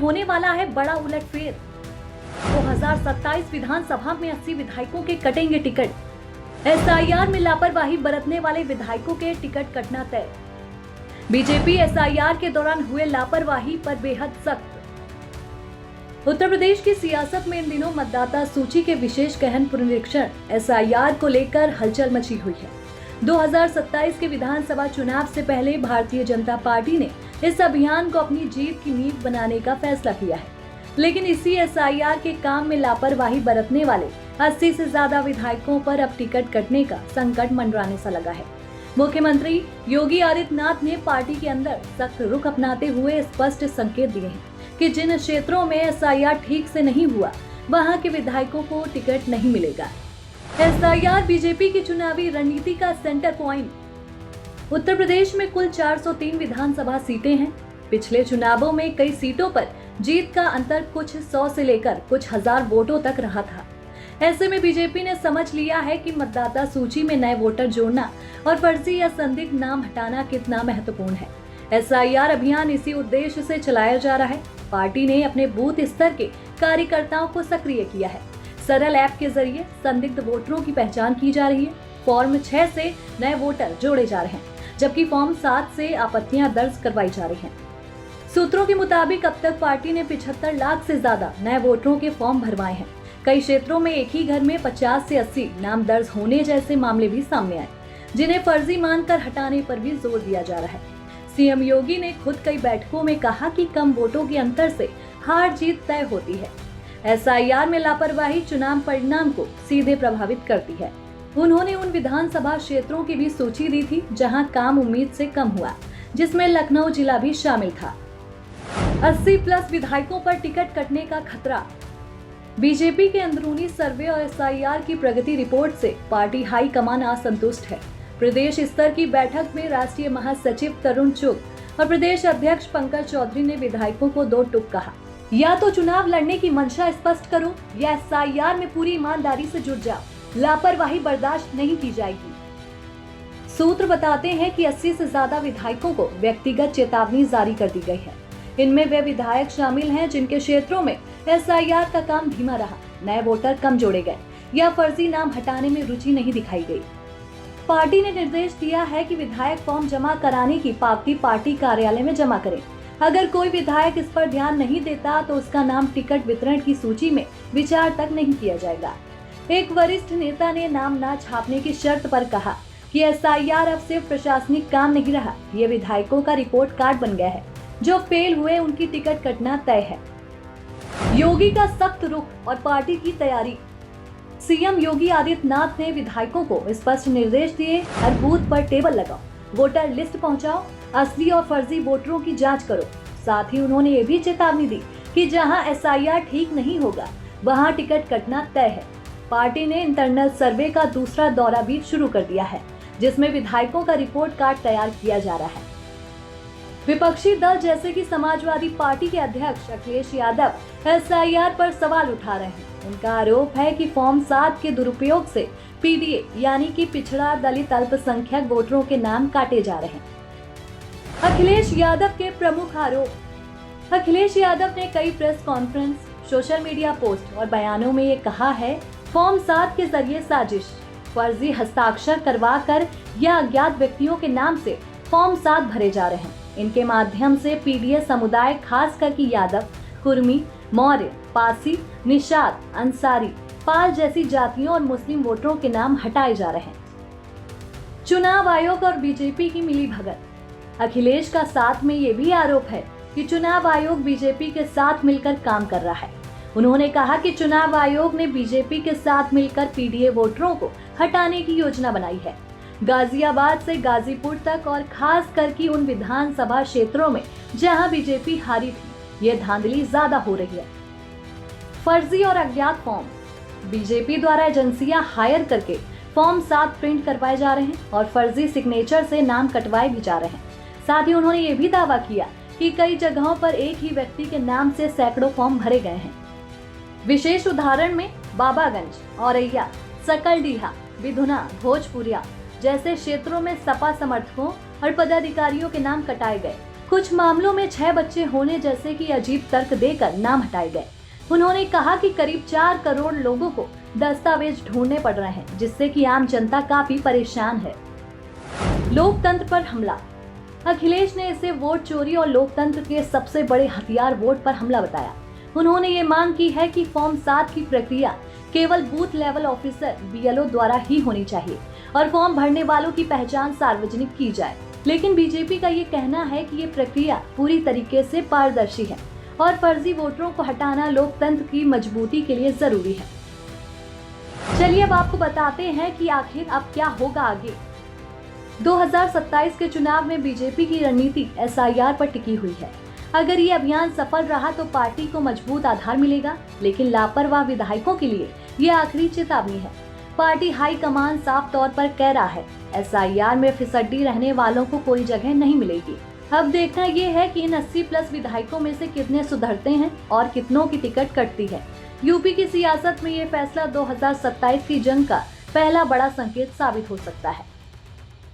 होने वाला है बड़ा उलटफेर। 2027 विधानसभा में 80 विधायकों के कटेंगे टिकट। एसआईआर में लापरवाही बरतने वाले विधायकों के टिकट कटना तय। बीजेपी एसआईआर के दौरान हुए लापरवाही पर बेहद सख्त। उत्तर प्रदेश की सियासत में इन दिनों मतदाता सूची के विशेष गहन पुनरीक्षण एसआईआर को लेकर हलचल मची हुई है। 2027 के विधानसभा चुनाव से पहले भारतीय जनता पार्टी ने इस अभियान को अपनी जीत की नींव बनाने का फैसला किया है, लेकिन इसी एसआईआर के काम में लापरवाही बरतने वाले 80 से ज्यादा विधायकों पर अब टिकट कटने का संकट मंडराने सा लगा है। मुख्यमंत्री योगी आदित्यनाथ ने पार्टी के अंदर सख्त रुख अपनाते हुए स्पष्ट संकेत दिए हैं कि जिन क्षेत्रों में एसआईआर ठीक से नहीं हुआ वहां के विधायकों को टिकट नहीं मिलेगा। एसआईआर बीजेपी की चुनावी रणनीति का सेंटर पॉइंट। उत्तर प्रदेश में कुल 403 विधानसभा सीटें हैं। पिछले चुनावों में कई सीटों पर जीत का अंतर कुछ 100 से लेकर कुछ हजार वोटों तक रहा था। ऐसे में बीजेपी ने समझ लिया है कि मतदाता सूची में नए वोटर जोड़ना और फर्जी या संदिग्ध नाम हटाना कितना महत्वपूर्ण है। एसआईआर अभियान इसी उद्देश्य से चलाया जा रहा है। पार्टी ने अपने बूथ स्तर के कार्यकर्ताओं को सक्रिय किया है। सरल ऐप के जरिए संदिग्ध वोटरों की पहचान की जा रही है। फॉर्म 6 से नए वोटर जोड़े जा रहे हैं, जबकि फॉर्म 7 से आपत्तियां दर्ज करवाई जा रही हैं। सूत्रों के मुताबिक अब तक पार्टी ने 75 लाख से ज्यादा नए वोटरों के फॉर्म भरवाए हैं। कई क्षेत्रों में एक ही घर में 50 से 80 नाम दर्ज होने जैसे मामले भी सामने आए, जिन्हें फर्जी मानकर हटाने पर भी जोर दिया जा रहा है। सीएम योगी ने खुद कई बैठकों में कहा कि कम वोटों के अंतर से हार जीत तय होती है। एसआईआर में लापरवाही चुनाव परिणाम को सीधे प्रभावित करती है। उन्होंने उन विधानसभा क्षेत्रों की भी सूची दी थी जहां काम उम्मीद से कम हुआ, जिसमें लखनऊ जिला भी शामिल था। 80 प्लस विधायकों पर टिकट कटने का खतरा। बीजेपी के अंदरूनी सर्वे और एसआईआर की प्रगति रिपोर्ट से पार्टी हाईकमान असंतुष्ट है। प्रदेश स्तर की बैठक में राष्ट्रीय महासचिव तरुण चुग और प्रदेश अध्यक्ष पंकज चौधरी ने विधायकों को 2 टूक कहा, या तो चुनाव लड़ने की मंशा स्पष्ट करो या एसआईआर में पूरी ईमानदारी से जुट जाओ। लापरवाही बर्दाश्त नहीं की जाएगी। सूत्र बताते हैं कि 80 से ज्यादा विधायकों को व्यक्तिगत चेतावनी जारी कर दी गई है। इनमें वे विधायक शामिल हैं जिनके क्षेत्रों में एसआईआर का काम धीमा रहा, नए वोटर कम जोड़े गए या फर्जी नाम हटाने में रुचि नहीं दिखाई गई। पार्टी ने निर्देश दिया है कि विधायक फॉर्म जमा कराने की पावती पार्टी कार्यालय में जमा करें। अगर कोई विधायक इस पर ध्यान नहीं देता तो उसका नाम टिकट वितरण की सूची में विचार तक नहीं किया जाएगा। एक वरिष्ठ नेता ने नाम न छापने की शर्त पर कहा कि एसआईआर अब सिर्फ प्रशासनिक काम नहीं रहा, ये विधायकों का रिपोर्ट कार्ड बन गया है। जो फेल हुए उनकी टिकट कटना तय है। योगी का सख्त रुख और पार्टी की तैयारी। सीएम योगी आदित्यनाथ ने विधायकों को स्पष्ट निर्देश दिए, हर बूथ पर टेबल लगाओ, वोटर लिस्ट पहुंचाओ, असली और फर्जी वोटरों की जांच करो। साथ ही उन्होंने ये भी चेतावनी दी कि जहां एसआईआर ठीक नहीं होगा वहां टिकट कटना तय है। पार्टी ने इंटरनल सर्वे का दूसरा दौरा भी शुरू कर दिया है, जिसमें विधायकों का रिपोर्ट कार्ड तैयार किया जा रहा है। विपक्षी दल जैसे कि समाजवादी पार्टी के अध्यक्ष अखिलेश यादव एसआईआर पर सवाल उठा रहे हैं। उनका आरोप है कि फॉर्म 7 के दुरुपयोग से पीडीए यानी कि पिछड़ा दलित अल्पसंख्यक वोटरों के नाम काटे जा रहे हैं। अखिलेश यादव के प्रमुख आरोप। अखिलेश यादव ने कई press conference, social media post और बयानों में ये कहा है, फॉर्म 7 के जरिए साजिश, फर्जी हस्ताक्षर करवाकर या अज्ञात व्यक्तियों के नाम से फॉर्म 7 भरे जा रहे हैं। इनके माध्यम से पीडीए समुदाय खास करके यादव, कुर्मी, मौर्य, पासी, निषाद, अंसारी, पाल जैसी जातियों और मुस्लिम वोटरों के नाम हटाए जा रहे हैं। चुनाव आयोग और बीजेपी की मिलीभगत। अखिलेश का साथ में ये भी आरोप है कि चुनाव आयोग बीजेपी के साथ मिलकर काम कर रहा है। उन्होंने कहा कि चुनाव आयोग ने बीजेपी के साथ मिलकर पीडीए वोटरों को हटाने की योजना बनाई है। गाजियाबाद से गाजीपुर तक और खास करके उन विधानसभा क्षेत्रों में जहां बीजेपी हारी थी, ये धांधली ज्यादा हो रही है। फर्जी और अज्ञात फॉर्म। बीजेपी द्वारा एजेंसियां हायर करके फॉर्म 7 प्रिंट करवाए जा रहे हैं और फर्जी सिग्नेचर से नाम कटवाए भी जा रहे हैं। साथ ही उन्होंने ये भी दावा किया कि कई जगहों पर एक ही व्यक्ति के नाम से सैकड़ों फॉर्म भरे गए हैं। विशेष उदाहरण में बाबागंज, औरैया, सकलडीहा, बिधुना, भोजपुरिया जैसे क्षेत्रों में सपा समर्थकों और पदाधिकारियों के नाम कटाए गए। कुछ मामलों में 6 बच्चे होने जैसे कि अजीब तर्क देकर नाम हटाए गए। उन्होंने कहा कि करीब 4 करोड़ लोगों को दस्तावेज ढूंढने पड़ रहे हैं, जिससे कि आम जनता काफी परेशान है। लोकतंत्र पर हमला। अखिलेश ने इसे वोट चोरी और लोकतंत्र के सबसे बड़े हथियार वोट पर हमला बताया। उन्होंने ये मांग की है कि फॉर्म 7 की प्रक्रिया केवल बूथ लेवल ऑफिसर BLO द्वारा ही होनी चाहिए और फॉर्म भरने वालों की पहचान सार्वजनिक की जाए। लेकिन बीजेपी का ये कहना है कि ये प्रक्रिया पूरी तरीके से पारदर्शी है और फर्जी वोटरों को हटाना लोकतंत्र की मजबूती के लिए जरूरी है। चलिए अब आपको बताते हैं कि आखिर अब क्या होगा आगे। 2027 के चुनाव में बीजेपी की रणनीति SIR पर टिकी हुई है। अगर ये अभियान सफल रहा तो पार्टी को मजबूत आधार मिलेगा, लेकिन लापरवाह विधायकों के लिए ये आखिरी चेतावनी है। पार्टी हाईकमान साफ तौर पर कह रहा है SIR में फिसड्डी रहने वालों को कोई जगह नहीं मिलेगी। अब देखना ये है कि इन 80+ विधायकों में से कितने सुधरते हैं और कितनों की टिकट कटती है। यूपी की सियासत में ये फैसला 2027 की जंग का पहला बड़ा संकेत साबित हो सकता है।